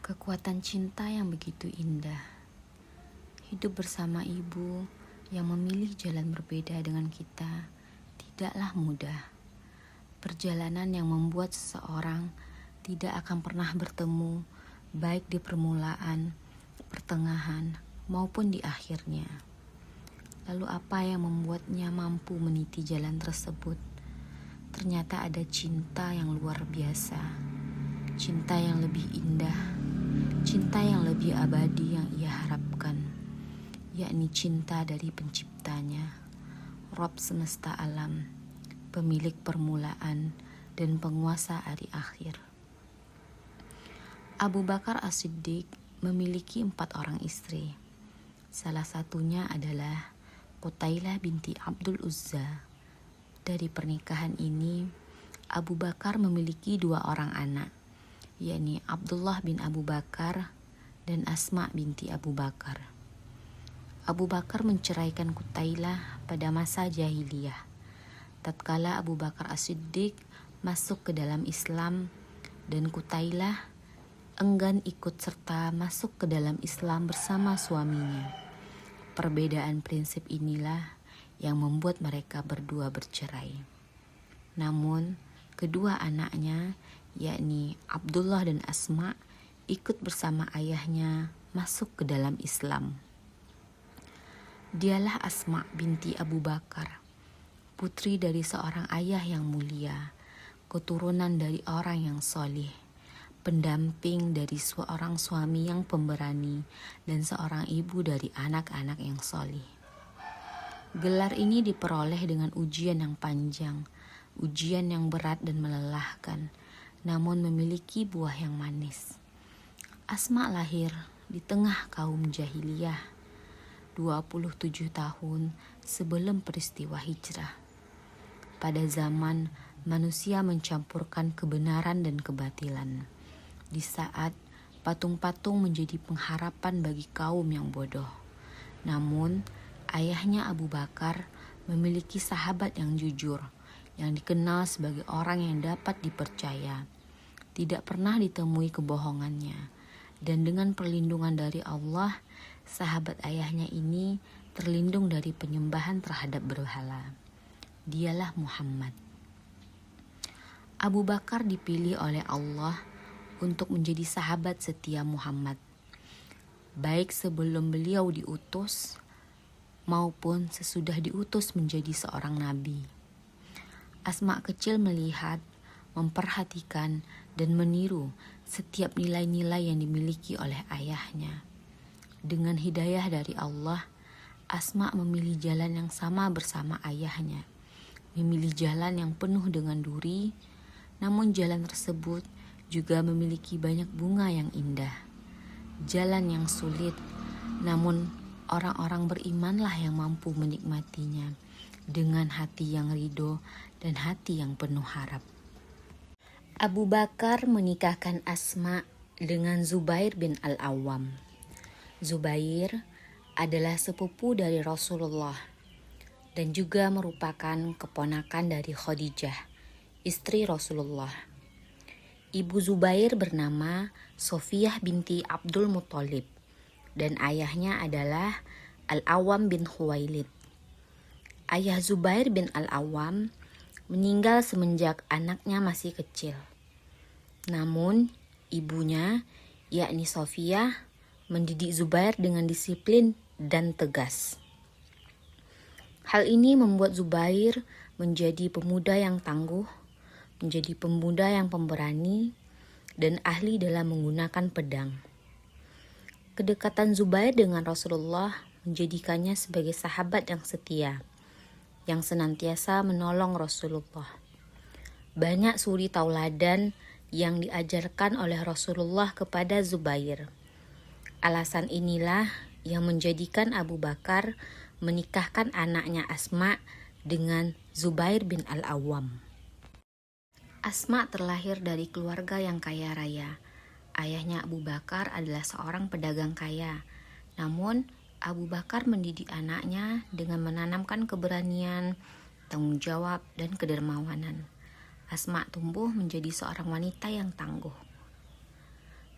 Kekuatan cinta yang begitu indah. Hidup bersama ibu yang memilih jalan berbeda dengan kita tidaklah mudah. Perjalanan yang membuat seseorang tidak akan pernah bertemu, baik di permulaan, pertengahan, maupun di akhirnya. Lalu apa yang membuatnya mampu meniti jalan tersebut? Ternyata ada cinta yang luar biasa, cinta yang lebih indah, cinta yang lebih abadi yang ia harapkan, yakni cinta dari penciptanya, Rabb semesta alam, pemilik permulaan dan penguasa hari akhir. Abu Bakar As-Siddiq memiliki 4 orang istri. Salah satunya adalah Qutailah binti Abdul Uzza. Dari pernikahan ini, Abu Bakar memiliki 2 orang anak, yakni Abdullah bin Abu Bakar dan Asma binti Abu Bakar. Abu Bakar menceraikan Qutailah pada masa jahiliyah. Tatkala Abu Bakar As-Siddiq masuk ke dalam Islam dan Qutailah enggan ikut serta masuk ke dalam Islam bersama suaminya. Perbedaan prinsip inilah yang membuat mereka berdua bercerai. Namun, kedua anaknya, yakni Abdullah dan Asma, ikut bersama ayahnya masuk ke dalam Islam. Dialah Asma binti Abu Bakar, putri dari seorang ayah yang mulia, keturunan dari orang yang soleh, pendamping dari seorang suami yang pemberani, dan seorang ibu dari anak-anak yang soleh. Gelar ini diperoleh dengan ujian yang panjang, ujian yang berat dan melelahkan, namun memiliki buah yang manis. Asma lahir di tengah kaum jahiliyah, 27 tahun sebelum peristiwa hijrah. Pada zaman manusia mencampurkan kebenaran dan kebatilan, di saat patung-patung menjadi pengharapan bagi kaum yang bodoh. Namun, ayahnya Abu Bakar memiliki sahabat yang jujur, yang dikenal sebagai orang yang dapat dipercaya. Tidak pernah ditemui kebohongannya. Dan dengan perlindungan dari Allah, sahabat ayahnya ini terlindung dari penyembahan terhadap berhala. Dialah Muhammad. Abu Bakar dipilih oleh Allah untuk menjadi sahabat setia Muhammad, baik sebelum beliau diutus maupun sesudah diutus menjadi seorang nabi. Asma kecil melihat, memperhatikan, dan meniru setiap nilai-nilai yang dimiliki oleh ayahnya. Dengan hidayah dari Allah, Asma memilih jalan yang sama bersama ayahnya, memilih jalan yang penuh dengan duri, namun jalan tersebut juga memiliki banyak bunga yang indah. Jalan yang sulit, namun orang-orang berimanlah yang mampu menikmatinya dengan hati yang ridho dan hati yang penuh harap. Abu Bakar menikahkan Asma dengan Zubair bin Al-Awwam. Zubair adalah sepupu dari Rasulullah dan juga merupakan keponakan dari Khadijah, istri Rasulullah. Ibu Zubair bernama Sofiyah binti Abdul Muthalib dan ayahnya adalah Al-Awwam bin Khuwailid. Ayah Zubair bin Al-Awwam meninggal semenjak anaknya masih kecil. Namun ibunya, yakni Sofiyah, mendidik Zubair dengan disiplin dan tegas. Hal ini membuat Zubair menjadi pemuda yang tangguh, menjadi pemuda yang pemberani, dan ahli dalam menggunakan pedang. Kedekatan Zubair dengan Rasulullah menjadikannya sebagai sahabat yang setia, yang senantiasa menolong Rasulullah. Banyak suri tauladan yang diajarkan oleh Rasulullah kepada Zubair. Alasan inilah yang menjadikan Abu Bakar menikahkan anaknya Asma dengan Zubair bin Al-Awwam. Asma terlahir dari keluarga yang kaya raya. Ayahnya Abu Bakar adalah seorang pedagang kaya. Namun, Abu Bakar mendidik anaknya dengan menanamkan keberanian, tanggung jawab, dan kedermawanan. Asma tumbuh menjadi seorang wanita yang tangguh.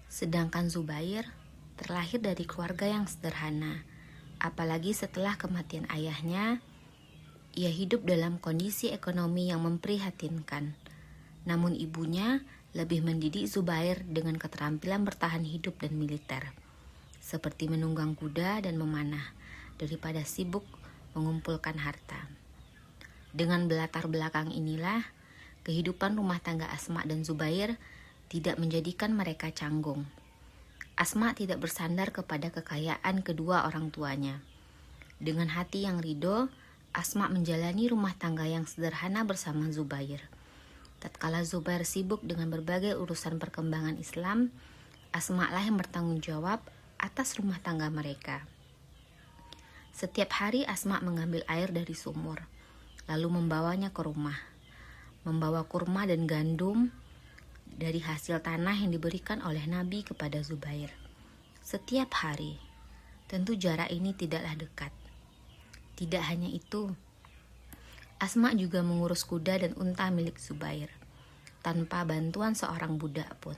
Sedangkan Zubair terlahir dari keluarga yang sederhana. Apalagi setelah kematian ayahnya, ia hidup dalam kondisi ekonomi yang memprihatinkan. Namun ibunya lebih mendidik Zubair dengan keterampilan bertahan hidup dan militer, seperti menunggang kuda dan memanah, daripada sibuk mengumpulkan harta. Dengan belatar belakang inilah, kehidupan rumah tangga Asma dan Zubair tidak menjadikan mereka canggung. Asma tidak bersandar kepada kekayaan kedua orang tuanya. Dengan hati yang ridho, Asma menjalani rumah tangga yang sederhana bersama Zubair. Tatkala Zubair sibuk dengan berbagai urusan perkembangan Islam, Asma lah yang bertanggung jawab atas rumah tangga mereka. Setiap hari Asma mengambil air dari sumur, lalu membawanya ke rumah. Membawa kurma dan gandum dari hasil tanah yang diberikan oleh Nabi kepada Zubair. Setiap hari, tentu jarak ini tidaklah dekat. Tidak hanya itu, Asma juga mengurus kuda dan unta milik Zubair, tanpa bantuan seorang budak pun.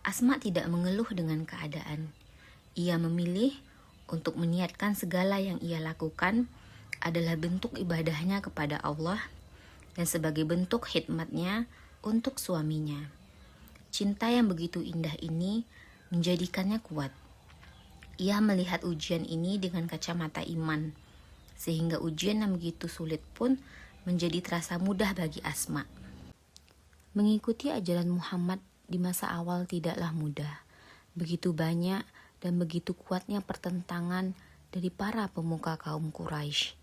Asma tidak mengeluh dengan keadaan. Ia memilih untuk meniatkan segala yang ia lakukan adalah bentuk ibadahnya kepada Allah dan sebagai bentuk khidmatnya untuk suaminya. Cinta yang begitu indah ini menjadikannya kuat. Ia melihat ujian ini dengan kacamata iman, sehingga ujian yang begitu sulit pun menjadi terasa mudah bagi Asma. Mengikuti ajaran Muhammad di masa awal tidaklah mudah. Begitu banyak dan begitu kuatnya pertentangan dari para pemuka kaum Quraisy.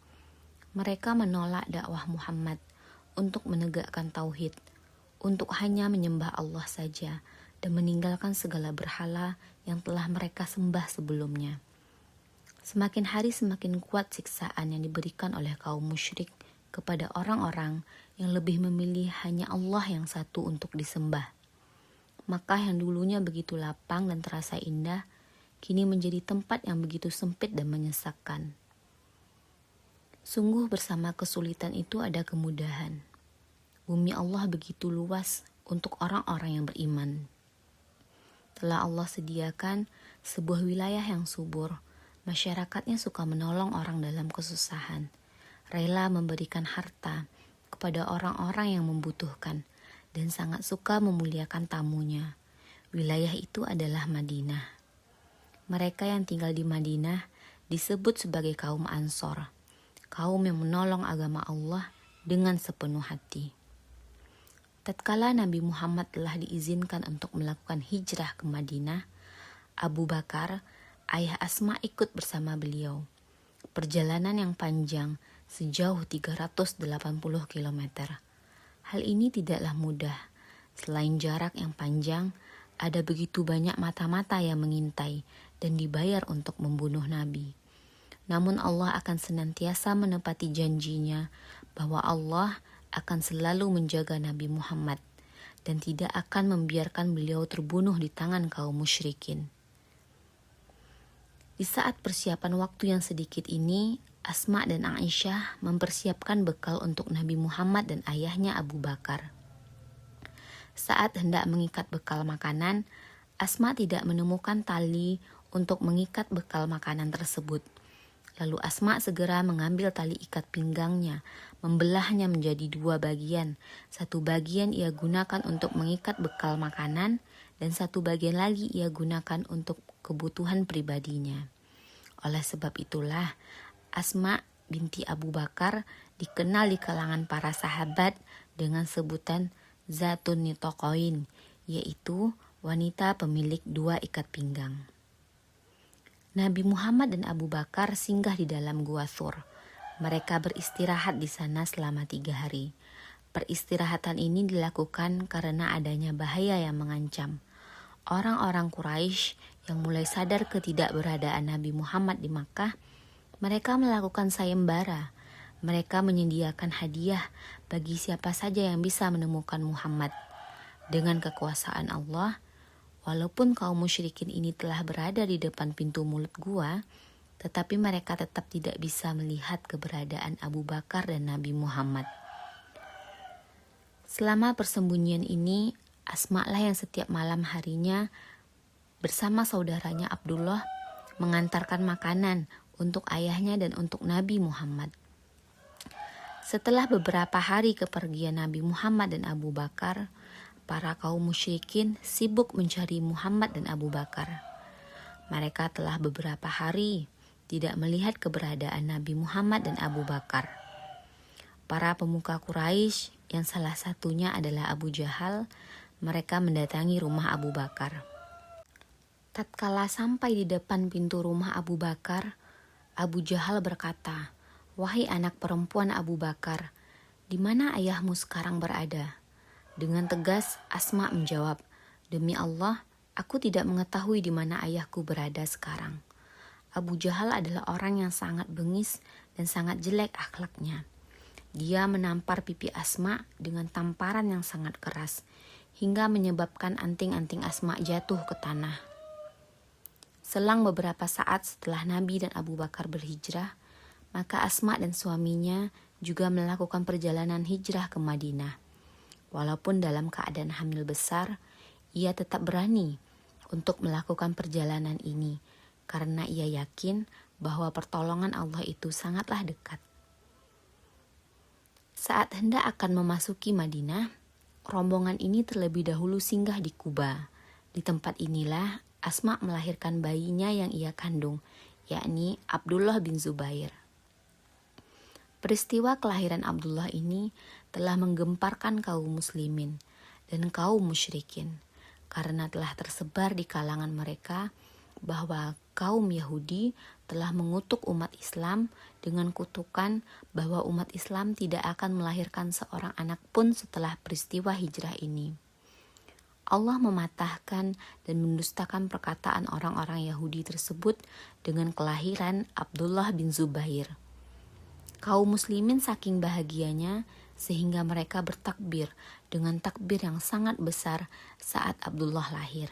Mereka menolak dakwah Muhammad untuk menegakkan tauhid, untuk hanya menyembah Allah saja dan meninggalkan segala berhala yang telah mereka sembah sebelumnya. Semakin hari semakin kuat siksaan yang diberikan oleh kaum musyrik kepada orang-orang yang lebih memilih hanya Allah yang satu untuk disembah. Makkah yang dulunya begitu lapang dan terasa indah, kini menjadi tempat yang begitu sempit dan menyesakkan. Sungguh bersama kesulitan itu ada kemudahan. Bumi Allah begitu luas untuk orang-orang yang beriman. Telah Allah sediakan sebuah wilayah yang subur. Masyarakatnya suka menolong orang dalam kesusahan, rela memberikan harta kepada orang-orang yang membutuhkan, dan sangat suka memuliakan tamunya. Wilayah itu adalah Madinah. Mereka yang tinggal di Madinah disebut sebagai kaum Ansor, kaum yang menolong agama Allah dengan sepenuh hati. Tatkala Nabi Muhammad telah diizinkan untuk melakukan hijrah ke Madinah, Abu Bakar, ayah Asma, ikut bersama beliau. Perjalanan yang panjang sejauh 380 km. Hal ini tidaklah mudah. Selain jarak yang panjang, ada begitu banyak mata-mata yang mengintai dan dibayar untuk membunuh Nabi. Namun Allah akan senantiasa menepati janjinya bahwa Allah akan selalu menjaga Nabi Muhammad dan tidak akan membiarkan beliau terbunuh di tangan kaum musyrikin. Di saat persiapan waktu yang sedikit ini, Asma dan Aisyah mempersiapkan bekal untuk Nabi Muhammad dan ayahnya Abu Bakar. Saat hendak mengikat bekal makanan, Asma tidak menemukan tali untuk mengikat bekal makanan tersebut. Lalu Asma segera mengambil tali ikat pinggangnya, membelahnya menjadi 2 bagian. Satu bagian ia gunakan untuk mengikat bekal makanan, dan satu bagian lagi ia gunakan untuk kebutuhan pribadinya. Oleh sebab itulah, Asma binti Abu Bakar dikenal di kalangan para sahabat dengan sebutan Zatun Nitokoin, yaitu wanita pemilik 2 ikat pinggang. Nabi Muhammad dan Abu Bakar singgah di dalam Gua Thur. Mereka beristirahat di sana selama 3 hari. Peristirahatan ini dilakukan karena adanya bahaya yang mengancam. Orang-orang Quraisy yang mulai sadar ketidakberadaan Nabi Muhammad di Makkah, mereka melakukan sayembara. Mereka menyediakan hadiah bagi siapa saja yang bisa menemukan Muhammad. Dengan kekuasaan Allah, walaupun kaum musyrikin ini telah berada di depan pintu mulut gua, tetapi mereka tetap tidak bisa melihat keberadaan Abu Bakar dan Nabi Muhammad. Selama persembunyian ini, Asma lah yang setiap malam harinya bersama saudaranya Abdullah mengantarkan makanan untuk ayahnya dan untuk Nabi Muhammad. Setelah beberapa hari kepergian Nabi Muhammad dan Abu Bakar, para kaum musyrikin sibuk mencari Muhammad dan Abu Bakar. Mereka telah beberapa hari tidak melihat keberadaan Nabi Muhammad dan Abu Bakar. Para pemuka Quraisy, yang salah satunya adalah Abu Jahal, mereka mendatangi rumah Abu Bakar. Tatkala sampai di depan pintu rumah Abu Bakar, Abu Jahal berkata, "Wahai anak perempuan Abu Bakar, di mana ayahmu sekarang berada?" Dengan tegas, Asma menjawab, "Demi Allah, aku tidak mengetahui di mana ayahku berada sekarang." Abu Jahal adalah orang yang sangat bengis dan sangat jelek akhlaknya. Dia menampar pipi Asma dengan tamparan yang sangat keras, hingga menyebabkan anting-anting Asma jatuh ke tanah. Selang beberapa saat setelah Nabi dan Abu Bakar berhijrah, maka Asma dan suaminya juga melakukan perjalanan hijrah ke Madinah. Walaupun dalam keadaan hamil besar, ia tetap berani untuk melakukan perjalanan ini, karena ia yakin bahwa pertolongan Allah itu sangatlah dekat. Saat hendak akan memasuki Madinah, rombongan ini terlebih dahulu singgah di Kuba. Di tempat inilah Asma melahirkan bayinya yang ia kandung, yakni Abdullah bin Zubair. Peristiwa kelahiran Abdullah ini telah menggemparkan kaum muslimin dan kaum musyrikin, karena telah tersebar di kalangan mereka bahwa kaum Yahudi telah mengutuk umat Islam dengan kutukan bahwa umat Islam tidak akan melahirkan seorang anak pun setelah peristiwa hijrah ini. Allah mematahkan dan mendustakan perkataan orang-orang Yahudi tersebut dengan kelahiran Abdullah bin Zubair. Kaum muslimin saking bahagianya sehingga mereka bertakbir dengan takbir yang sangat besar saat Abdullah lahir.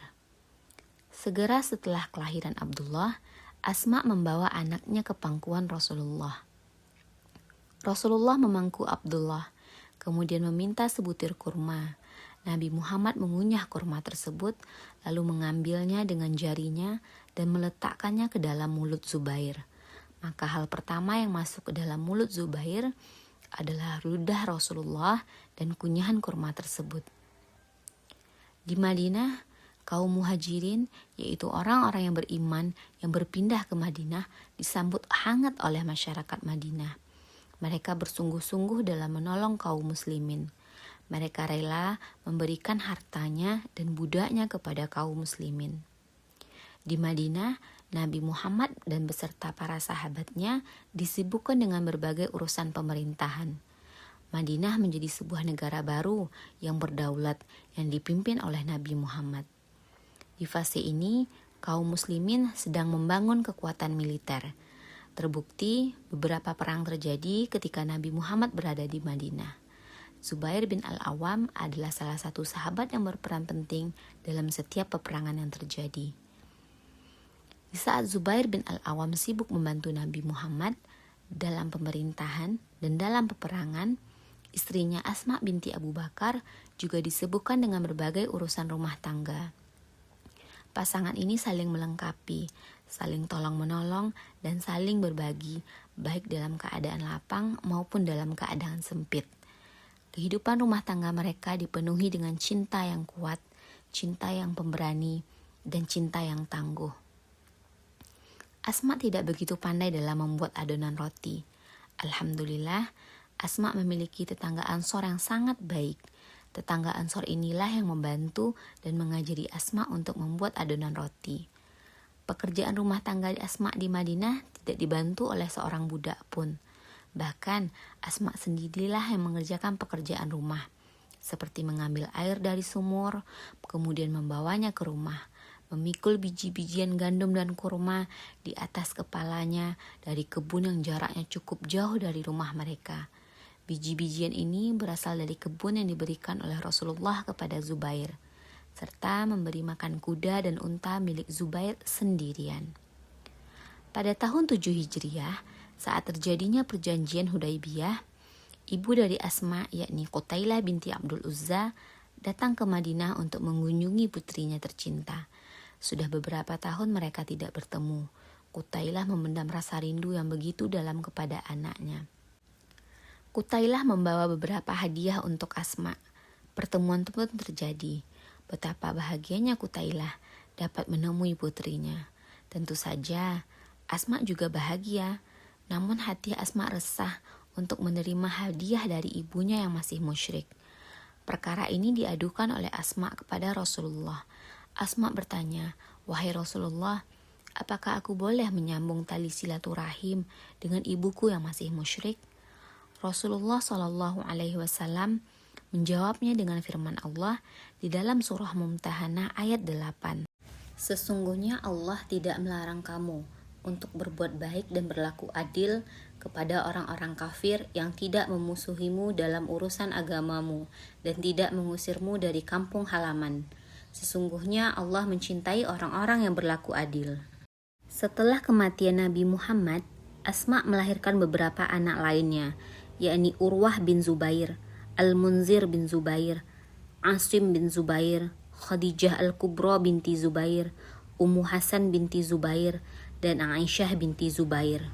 Segera setelah kelahiran Abdullah, Asma membawa anaknya ke pangkuan Rasulullah. Rasulullah memangku Abdullah, kemudian meminta sebutir kurma. Nabi Muhammad mengunyah kurma tersebut, lalu mengambilnya dengan jarinya dan meletakkannya ke dalam mulut Zubair. Maka hal pertama yang masuk ke dalam mulut Zubair adalah ludah Rasulullah dan kunyahan kurma tersebut. Di Madinah, kaum muhajirin, yaitu orang-orang yang beriman yang berpindah ke Madinah, disambut hangat oleh masyarakat Madinah. Mereka bersungguh-sungguh dalam menolong kaum muslimin. Mereka rela memberikan hartanya dan budaknya kepada kaum muslimin. Di Madinah, Nabi Muhammad dan beserta para sahabatnya disibukkan dengan berbagai urusan pemerintahan. Madinah menjadi sebuah negara baru yang berdaulat yang dipimpin oleh Nabi Muhammad. Di fase ini, kaum muslimin sedang membangun kekuatan militer. Terbukti beberapa perang terjadi ketika Nabi Muhammad berada di Madinah. Zubair bin Al-Awwam adalah salah satu sahabat yang berperan penting dalam setiap peperangan yang terjadi. Di saat Zubair bin Al-Awwam sibuk membantu Nabi Muhammad dalam pemerintahan dan dalam peperangan, istrinya Asma binti Abu Bakar juga disibukkan dengan berbagai urusan rumah tangga. Pasangan ini saling melengkapi, saling tolong-menolong, dan saling berbagi, baik dalam keadaan lapang maupun dalam keadaan sempit. Kehidupan rumah tangga mereka dipenuhi dengan cinta yang kuat, cinta yang pemberani, dan cinta yang tangguh. Asma tidak begitu pandai dalam membuat adonan roti. Alhamdulillah, Asma memiliki tetangga Ansor yang sangat baik. Tetangga Ansor inilah yang membantu dan mengajari Asma untuk membuat adonan roti. Pekerjaan rumah tangga Asma di Madinah tidak dibantu oleh seorang budak pun. Bahkan Asma sendirilah yang mengerjakan pekerjaan rumah, seperti mengambil air dari sumur, kemudian membawanya ke rumah, memikul biji-bijian gandum dan kurma di atas kepalanya dari kebun yang jaraknya cukup jauh dari rumah mereka. Biji-bijian ini berasal dari kebun yang diberikan oleh Rasulullah kepada Zubair, serta memberi makan kuda dan unta milik Zubair sendirian. Pada tahun 7 Hijriah, saat terjadinya perjanjian Hudaibiyah, ibu dari Asma, yakni Qutailah binti Abdul Uzza, datang ke Madinah untuk mengunjungi putrinya tercinta. Sudah beberapa tahun mereka tidak bertemu. Qutailah memendam rasa rindu yang begitu dalam kepada anaknya. Qutailah membawa beberapa hadiah untuk Asma. Pertemuan pun terjadi. Betapa bahagianya Qutailah dapat menemui putrinya. Tentu saja, Asma juga bahagia. Namun hati Asma resah untuk menerima hadiah dari ibunya yang masih musyrik. Perkara ini diadukan oleh Asma kepada Rasulullah. Asma bertanya, "Wahai Rasulullah, apakah aku boleh menyambung tali silaturahim dengan ibuku yang masih musyrik?" Rasulullah Shallallahu Alaihi Wasallam menjawabnya dengan firman Allah di dalam surah Mumtahanah ayat 8. Sesungguhnya Allah tidak melarang kamu untuk berbuat baik dan berlaku adil kepada orang-orang kafir yang tidak memusuhimu dalam urusan agamamu dan tidak mengusirmu dari kampung halaman. Sesungguhnya Allah mencintai orang-orang yang berlaku adil. Setelah kematian Nabi Muhammad, Asma melahirkan beberapa anak lainnya, yakni Urwah bin Zubair, Al-Munzir bin Zubair, Asim bin Zubair, Khadijah Al-Kubra binti Zubair, Ummu Hasan binti Zubair, dan Aisyah binti Zubair.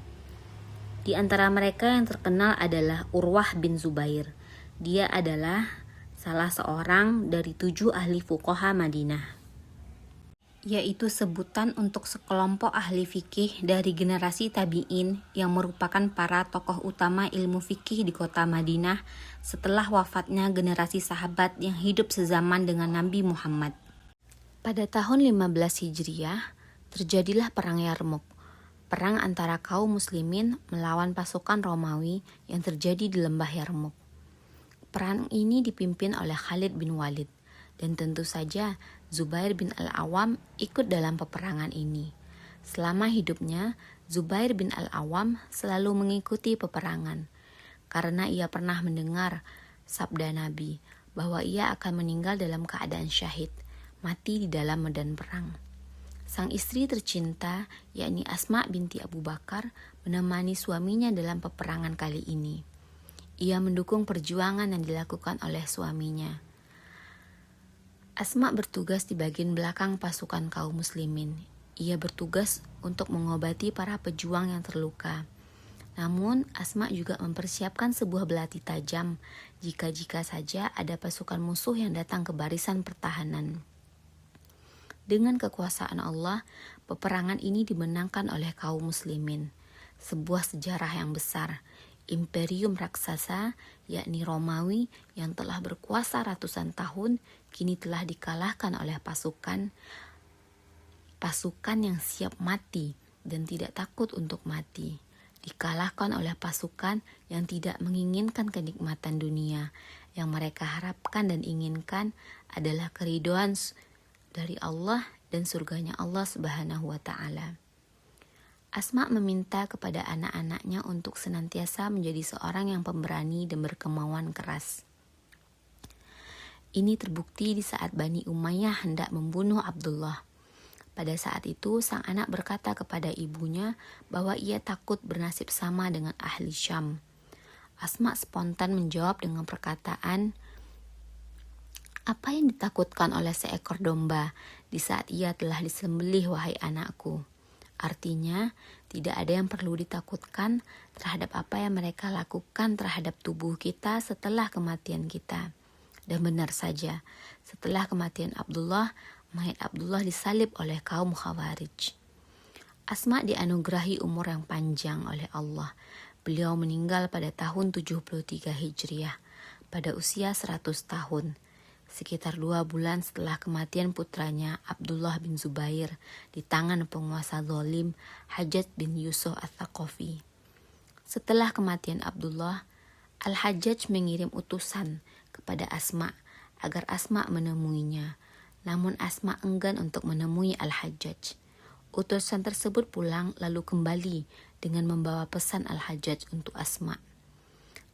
Di antara mereka yang terkenal adalah Urwah bin Zubair. Dia adalah salah seorang dari 7 ahli fuqaha Madinah, yaitu sebutan untuk sekelompok ahli fikih dari generasi tabi'in yang merupakan para tokoh utama ilmu fikih di kota Madinah setelah wafatnya generasi sahabat yang hidup sezaman dengan Nabi Muhammad. Pada tahun 15 Hijriah, terjadilah Perang Yarmuk, perang antara kaum muslimin melawan pasukan Romawi yang terjadi di lembah Yarmuk. Perang ini dipimpin oleh Khalid bin Walid, dan tentu saja Zubair bin Al-Awam ikut dalam peperangan ini. Selama hidupnya, Zubair bin Al-Awam selalu mengikuti peperangan, karena ia pernah mendengar sabda Nabi bahwa ia akan meninggal dalam keadaan syahid, mati di dalam medan perang. Sang istri tercinta, yakni Asma binti Abu Bakar, menemani suaminya dalam peperangan kali ini. Ia mendukung perjuangan yang dilakukan oleh suaminya. Asma bertugas di bagian belakang pasukan kaum muslimin. Ia bertugas untuk mengobati para pejuang yang terluka. Namun, Asma juga mempersiapkan sebuah belati tajam jika saja ada pasukan musuh yang datang ke barisan pertahanan. Dengan kekuasaan Allah, peperangan ini dimenangkan oleh kaum muslimin. Sebuah sejarah yang besar. Imperium raksasa, yakni Romawi yang telah berkuasa ratusan tahun, kini telah dikalahkan oleh pasukan yang siap mati dan tidak takut untuk mati. Dikalahkan oleh pasukan yang tidak menginginkan kenikmatan dunia. Yang mereka harapkan dan inginkan adalah keridhaan dari Allah dan surganya Allah Subhanahu wa Ta'ala. Asma meminta kepada anak-anaknya untuk senantiasa menjadi seorang yang pemberani dan berkemauan keras. Ini terbukti di saat Bani Umayyah hendak membunuh Abdullah. Pada saat itu, sang anak berkata kepada ibunya bahwa ia takut bernasib sama dengan ahli Syam. Asma spontan menjawab dengan perkataan, "Apa yang ditakutkan oleh seekor domba di saat ia telah disembelih, wahai anakku?" Artinya, tidak ada yang perlu ditakutkan terhadap apa yang mereka lakukan terhadap tubuh kita setelah kematian kita. Dan benar saja, setelah kematian Abdullah, mayat Abdullah disalib oleh kaum Khawarij. Asma dianugerahi umur yang panjang oleh Allah. Beliau meninggal pada tahun 73 Hijriah, pada usia 100 tahun. Sekitar 2 bulan setelah kematian putranya Abdullah bin Zubair di tangan penguasa zalim Hajjaj bin Yusuf Ats-Tsaqafi. Setelah kematian Abdullah, Al-Hajjaj mengirim utusan kepada Asma agar Asma menemuinya. Namun Asma enggan untuk menemui Al-Hajjaj. Utusan tersebut pulang lalu kembali dengan membawa pesan Al-Hajjaj untuk Asma.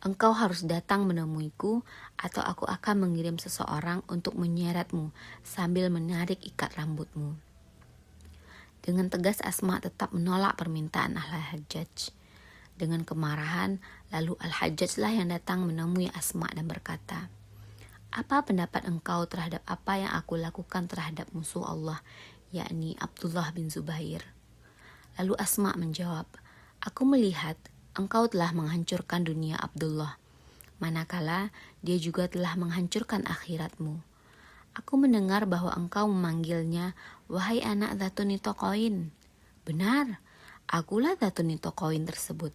"Engkau harus datang menemuiku atau aku akan mengirim seseorang untuk menyeretmu sambil menarik ikat rambutmu." Dengan tegas Asma tetap menolak permintaan Al-Hajjaj. Dengan kemarahan, lalu Al-Hajjajlah yang datang menemui Asma dan berkata, "Apa pendapat engkau terhadap apa yang aku lakukan terhadap musuh Allah, yakni Abdullah bin Zubair. Lalu Asma menjawab, "Aku melihat engkau telah menghancurkan dunia Abdullah, manakala dia juga telah menghancurkan akhiratmu. Aku mendengar bahwa engkau memanggilnya, wahai anak Dzatun Nitoqoin. Benar, akulah Dzatun Nitoqoin tersebut.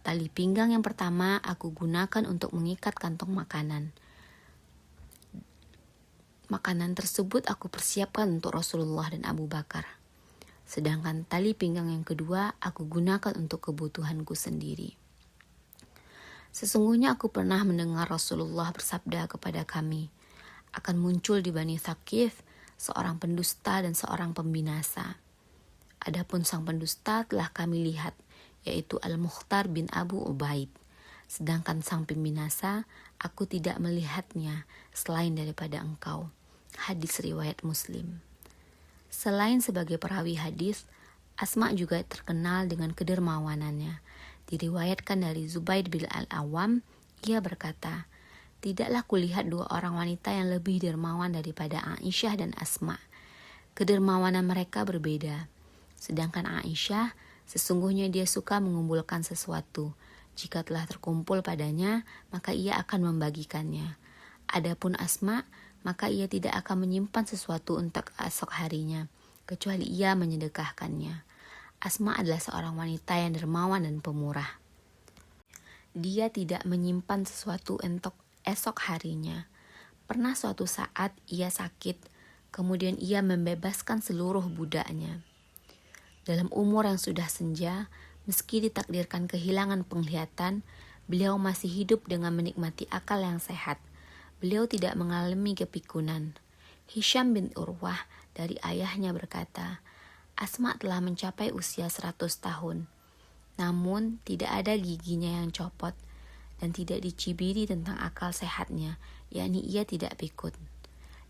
Tali pinggang yang pertama aku gunakan untuk mengikat kantong makanan. Makanan tersebut aku persiapkan untuk Rasulullah dan Abu Bakar. Sedangkan tali pinggang yang kedua aku gunakan untuk kebutuhanku sendiri. Sesungguhnya aku pernah mendengar Rasulullah bersabda kepada kami, akan muncul di Bani Thaqif seorang pendusta dan seorang pembinasa. Adapun sang pendusta telah kami lihat, yaitu Al-Mukhtar bin Abu Ubaid. Sedangkan sang pembinasa, aku tidak melihatnya selain daripada engkau." Hadis riwayat Muslim. Selain sebagai perawi hadis, Asma juga terkenal dengan kedermawanannya. Diriwayatkan dari Zubaid bin Al-Awwam, ia berkata, "Tidaklah kulihat dua orang wanita yang lebih dermawan daripada Aisyah dan Asma. Kedermawanan mereka berbeda. Sedangkan Aisyah, sesungguhnya dia suka mengumpulkan sesuatu. Jika telah terkumpul padanya, maka ia akan membagikannya. Adapun Asma, maka ia tidak akan menyimpan sesuatu untuk esok harinya, kecuali ia menyedekahkannya. Asma adalah seorang wanita yang dermawan dan pemurah. Dia tidak menyimpan sesuatu untuk esok harinya. Pernah suatu saat ia sakit, kemudian ia membebaskan seluruh budaknya. Dalam umur yang sudah senja, meski ditakdirkan kehilangan penglihatan, beliau masih hidup dengan menikmati akal yang sehat. Beliau tidak mengalami kepikunan. Hisham bin Urwah dari ayahnya berkata, Asma telah mencapai usia 100 tahun. Namun tidak ada giginya yang copot dan tidak dicibiri tentang akal sehatnya, yakni ia tidak pikun.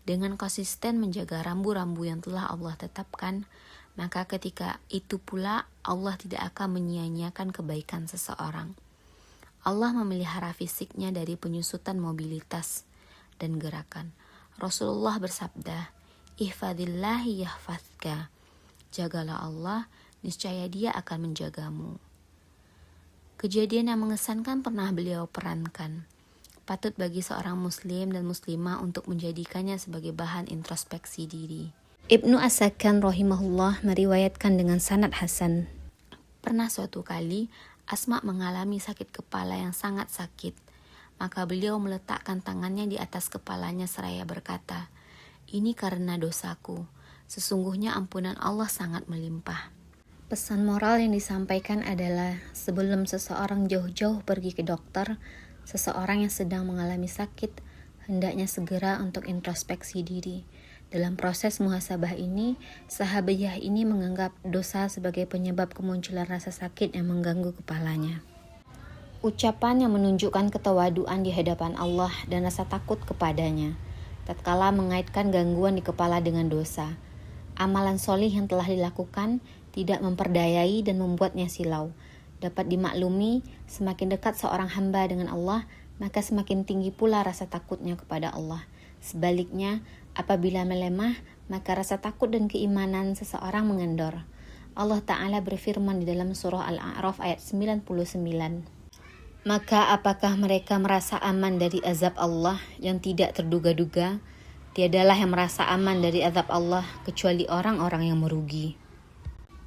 Dengan konsisten menjaga rambu-rambu yang telah Allah tetapkan, maka ketika itu pula Allah tidak akan menyia-nyiakan kebaikan seseorang. Allah memelihara fisiknya dari penyusutan mobilitas dan gerakan. Rasulullah bersabda, "Ihfadillahi yahfazka." Jagalah Allah, niscaya Dia akan menjagamu. Kejadian yang mengesankan pernah beliau perankan. Patut bagi seorang muslim dan muslimah untuk menjadikannya sebagai bahan introspeksi diri. Ibnu As-Sakkan rahimahullah meriwayatkan dengan sanad hasan. Pernah suatu kali Asma mengalami sakit kepala yang sangat sakit. Maka beliau meletakkan tangannya di atas kepalanya seraya berkata, "Ini karena dosaku. Sesungguhnya ampunan Allah sangat melimpah." Pesan moral yang disampaikan adalah sebelum seseorang jauh-jauh pergi ke dokter, seseorang yang sedang mengalami sakit hendaknya segera untuk introspeksi diri. Dalam proses muhasabah ini, sahabiah ini menganggap dosa sebagai penyebab kemunculan rasa sakit yang mengganggu kepalanya. Ucapan yang menunjukkan ketawaduan di hadapan Allah dan rasa takut kepadanya, tatkala mengaitkan gangguan di kepala dengan dosa. Amalan solih yang telah dilakukan tidak memperdayai dan membuatnya silau. Dapat dimaklumi, semakin dekat seorang hamba dengan Allah, maka semakin tinggi pula rasa takutnya kepada Allah. Sebaliknya, apabila melemah, maka rasa takut dan keimanan seseorang mengendor. Allah Ta'ala berfirman di dalam surah Al-A'raf ayat 99. Maka apakah mereka merasa aman dari azab Allah yang tidak terduga-duga? Tiadalah yang merasa aman dari azab Allah kecuali orang-orang yang merugi.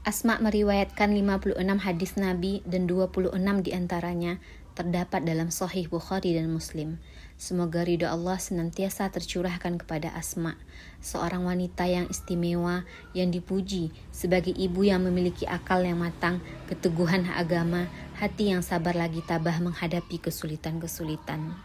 Asma meriwayatkan 56 hadis Nabi dan 26 diantaranya terdapat dalam Sahih Bukhari dan Muslim. Semoga ridha Allah senantiasa tercurahkan kepada Asma, seorang wanita yang istimewa yang dipuji sebagai ibu yang memiliki akal yang matang, keteguhan agama, hati yang sabar lagi tabah menghadapi kesulitan-kesulitan.